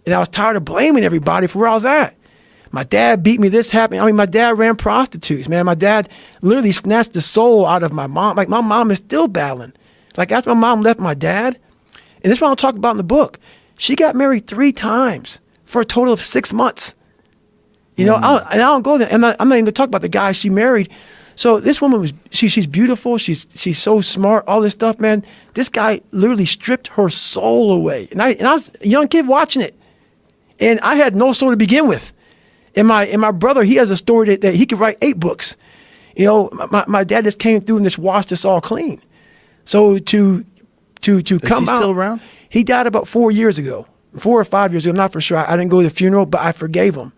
And I was tired of blaming everybody for where I was at. My dad beat me, this happened. I mean, my dad ran prostitutes, man. My dad literally snatched the soul out of my mom. Like, my mom is still battling. Like, after my mom left my dad, and this is what I'll talk about in the book, she got married 3 times for a total of 6 months. You know, I don't go there. I'm not even going to talk about the guy she married. So this woman she's beautiful. She's so smart, all this stuff, man. This guy literally stripped her soul away. And I was a young kid watching it. And I had no soul to begin with. And my brother, he has a story that he could write 8 books. You know, my dad just came through and just washed us all clean. So to come out. Is he still around? He died about 4 years ago, 4 or 5 years ago. I'm not for sure. I didn't go to the funeral, but I forgave him.